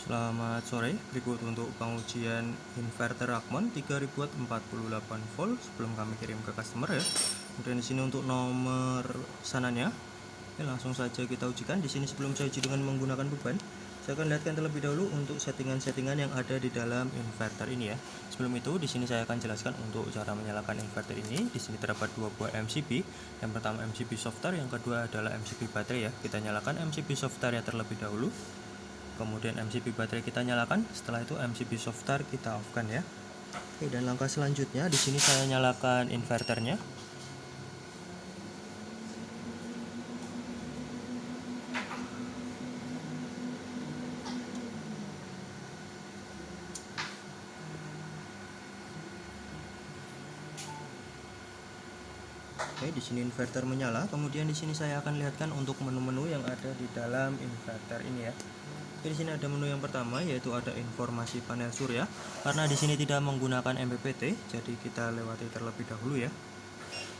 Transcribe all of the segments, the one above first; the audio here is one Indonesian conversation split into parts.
Selamat sore, berikut untuk pengujian inverter Rakmon 3000 watt 48 volt sebelum kami kirim ke customer ya. Kemudian di sini untuk nomor pesanannya. Oke, langsung saja kita ujikan. Di sini sebelum saya uji dengan menggunakan beban, saya akan lihatkan terlebih dahulu untuk settingan-settingan yang ada di dalam inverter ini ya. Sebelum itu, di sini saya akan jelaskan untuk cara menyalakan inverter ini. Di sini terdapat dua buah MCB. Yang pertama MCB software, yang kedua adalah MCB baterai ya. Kita nyalakan MCB software ya terlebih dahulu. Kemudian MCB baterai kita nyalakan. Setelah itu MCB software kita off kan ya. Oke, dan langkah selanjutnya di sini saya nyalakan inverternya. Oke, di sini inverter menyala. Kemudian di sini saya akan lihatkan untuk menu-menu yang ada di dalam inverter ini ya. Oke, di sini ada menu yang pertama yaitu ada informasi panel surya. Karena di sini tidak menggunakan MPPT, jadi kita lewati terlebih dahulu ya.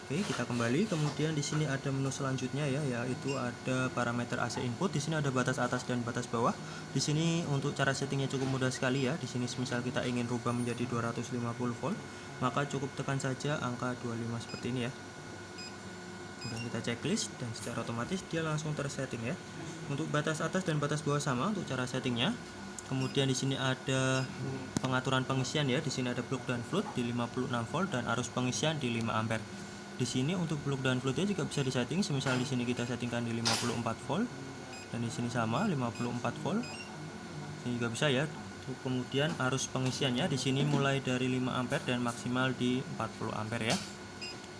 Oke, kita kembali. Kemudian di sini ada menu selanjutnya ya, yaitu ada parameter AC input. Di sini ada batas atas dan batas bawah. Di sini untuk cara settingnya cukup mudah sekali ya. Di sini misal kita ingin rubah menjadi 250 volt, maka cukup tekan saja angka 25 seperti ini ya. Kemudian kita checklist dan secara otomatis dia langsung tersetting ya. Untuk batas atas dan batas bawah sama untuk cara settingnya. Kemudian di sini ada pengaturan pengisian ya. Di sini ada plug dan float di 56 volt dan arus pengisian di 5 ampere. Di sini untuk plug dan floatnya juga bisa disetting. Semisal di sini kita settingkan di 54 volt dan di sini sama 54 volt. Ini juga bisa ya. Kemudian arus pengisiannya di sini mulai dari 5 ampere dan maksimal di 40 ampere ya.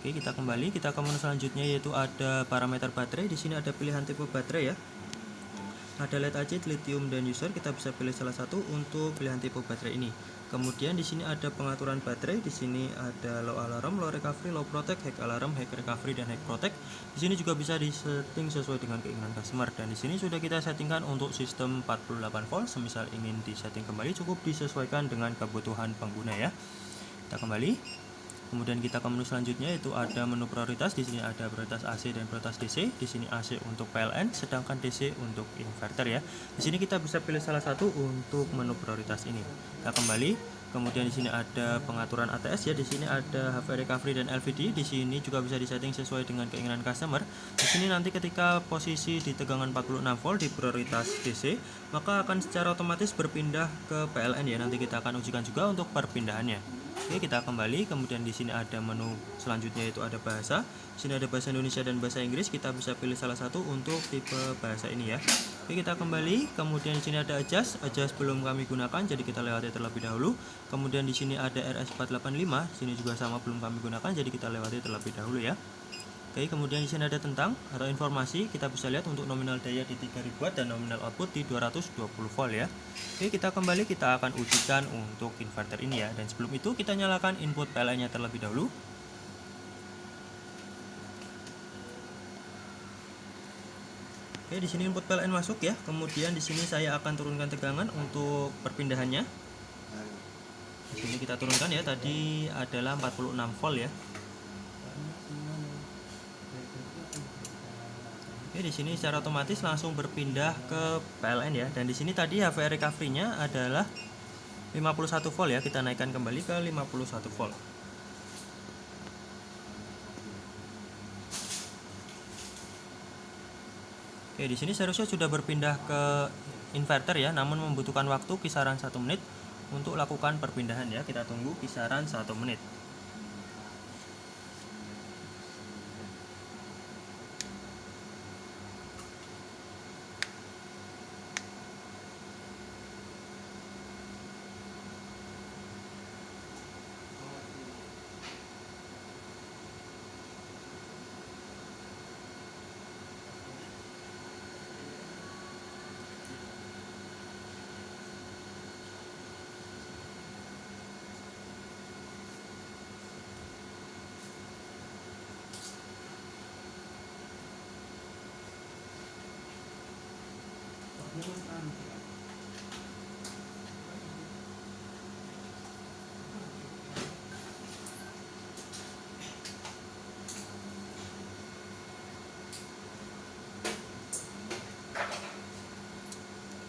Oke, kita kembali, kita ke menu selanjutnya yaitu ada parameter baterai. Di sini ada pilihan tipe baterai ya. Ada lead acid, lithium dan user. Kita bisa pilih salah satu untuk pilihan tipe baterai ini. Kemudian di sini ada pengaturan baterai. Di sini ada low alarm, low recovery, low protect, high alarm, high recovery dan high protect. Di sini juga bisa disetting sesuai dengan keinginan customer. Dan di sini sudah kita settingkan untuk sistem 48 volt. Semisal ingin disetting kembali cukup disesuaikan dengan kebutuhan pengguna ya. Kita kembali. Kemudian kita ke menu selanjutnya yaitu ada menu prioritas. Di sini ada prioritas AC dan prioritas DC. Di sini AC untuk PLN, sedangkan DC untuk inverter ya. Di sini kita bisa pilih salah satu untuk menu prioritas ini. Kita kembali. Kemudian di sini ada pengaturan ATS ya. Di sini ada HV recovery dan LVD. Di sini juga bisa disetting sesuai dengan keinginan customer. Di sini nanti ketika posisi di tegangan 46 volt di prioritas DC, maka akan secara otomatis berpindah ke PLN ya. Nanti kita akan ujikan juga untuk perpindahannya. Oke, kita kembali. Kemudian di sini ada menu selanjutnya yaitu ada bahasa. Di sini ada bahasa Indonesia dan bahasa Inggris. Kita bisa pilih salah satu untuk tipe bahasa ini ya. Oke, kita kembali. Kemudian di sini ada adjust. Adjust belum kami gunakan, jadi kita lewati terlebih dahulu. Kemudian di sini ada RS485. Di sini juga sama belum kami gunakan, jadi kita lewati terlebih dahulu ya. Oke, kemudian di sini ada tentang atau informasi. Kita bisa lihat untuk nominal daya di 3000 watt dan nominal output di 220 volt ya. Oke, kita kembali, kita akan ujikan untuk inverter ini ya. Dan sebelum itu kita nyalakan input PLN-nya terlebih dahulu. Oke, di sini input PLN masuk ya. Kemudian di sini saya akan turunkan tegangan untuk perpindahannya. Di sini kita turunkan ya. Tadi adalah 46 volt ya. Oke, di sini secara otomatis langsung berpindah ke PLN ya. Dan di sini tadi HV recovery-nya adalah 51 volt ya. Kita naikkan kembali ke 51 volt. Oke, di sini seharusnya sudah berpindah ke inverter ya, namun membutuhkan waktu kisaran 1 menit untuk lakukan perpindahan ya. Kita tunggu kisaran 1 menit.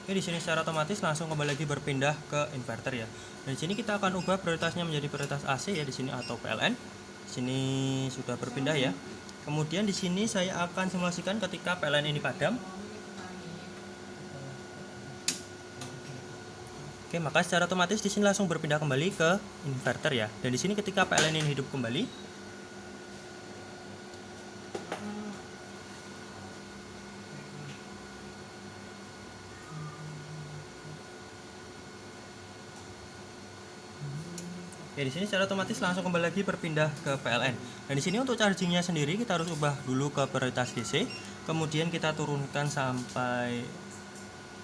Oke, di sini secara otomatis langsung kembali lagi berpindah ke inverter ya. Dan di sini kita akan ubah prioritasnya menjadi prioritas AC ya di sini atau PLN. Di sini sudah berpindah ya. Kemudian di sini saya akan simulasikan ketika PLN ini padam. Oke, maka secara otomatis di sini langsung berpindah kembali ke inverter ya. Dan di sini ketika PLN ini hidup kembali, ya di sini secara otomatis langsung kembali lagi berpindah ke PLN. Dan di sini untuk chargingnya sendiri kita harus ubah dulu ke prioritas DC, kemudian kita turunkan sampai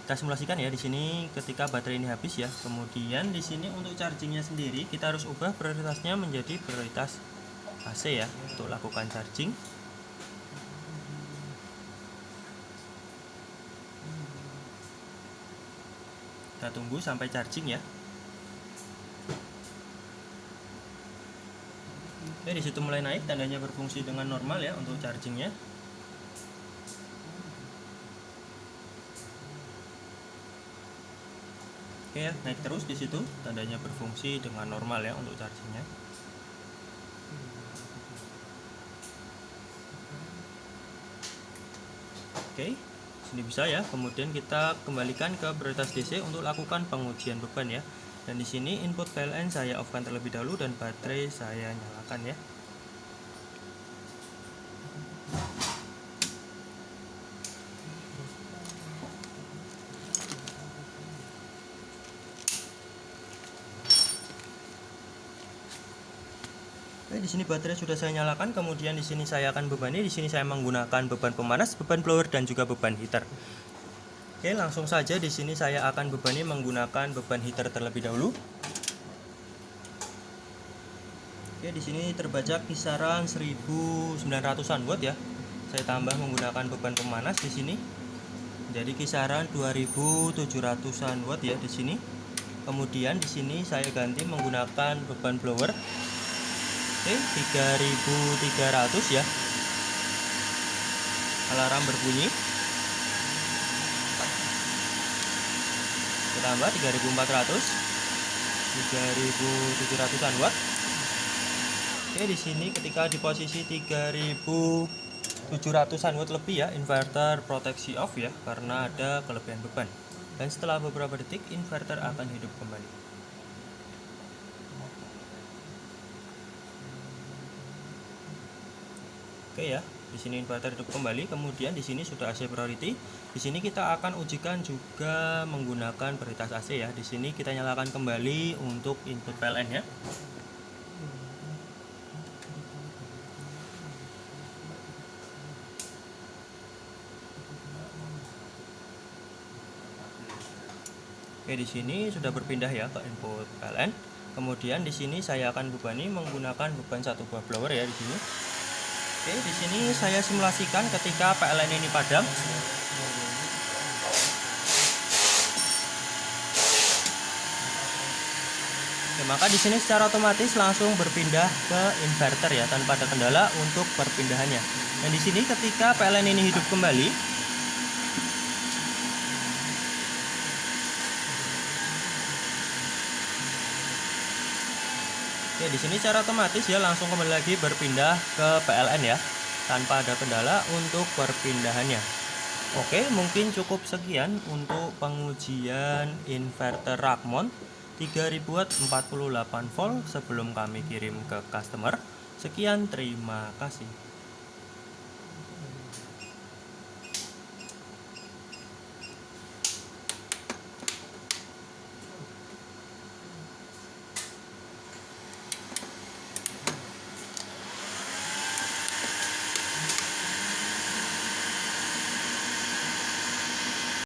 kita simulasikan ya di sini ketika baterai ini habis ya. Kemudian di sini untuk chargingnya sendiri kita harus ubah prioritasnya menjadi prioritas AC ya untuk lakukan charging. Kita tunggu sampai charging ya. Oke, di situ mulai naik, tandanya berfungsi dengan normal ya untuk chargingnya. Oke ya, naik terus di situ, tandanya berfungsi dengan normal ya untuk chargingnya. Oke, sini bisa ya. Kemudian kita kembalikan ke prioritas DC untuk lakukan pengujian beban ya. Dan di sini input PLN saya off-kan terlebih dahulu dan baterai saya nyalakan ya. Oke, di sini baterai sudah saya nyalakan. Kemudian di sini saya akan bebani. Di sini saya menggunakan beban pemanas, beban blower dan juga beban heater. Oke, langsung saja di sini saya akan bebani menggunakan beban heater terlebih dahulu. Oke, di sini terbaca kisaran 1900-an watt ya. Saya tambah menggunakan beban pemanas di sini. Jadi kisaran 2700-an watt ya di sini. Kemudian di sini saya ganti menggunakan beban blower. Oke, 3300 ya. Alarm berbunyi. Tambah 3400, 3700-an watt. Oke, di sini ketika di posisi 3700-an watt lebih ya, inverter proteksi off ya karena ada kelebihan beban. Dan setelah beberapa detik inverter akan hidup kembali. Oke ya, di sini inverter hidup kembali. Kemudian di sini sudah AC priority. Di sini kita akan ujikan juga menggunakan prioritas AC ya. Di sini kita nyalakan kembali untuk input PLN ya. Oke, di sini sudah berpindah ya ke input PLN. Kemudian di sini saya akan bebani menggunakan beban satu buah blower ya di sini. Oke, di sini saya simulasikan ketika PLN ini padam. Oke, maka di sini secara otomatis langsung berpindah ke inverter ya tanpa ada kendala untuk perpindahannya. Dan di sini ketika PLN ini hidup kembali, oke, di sini secara otomatis ya langsung kembali lagi berpindah ke PLN ya tanpa ada kendala untuk perpindahannya. Oke, mungkin cukup sekian untuk pengujian inverter Rakmon 3000 watt 48 volt sebelum kami kirim ke customer. Sekian, terima kasih.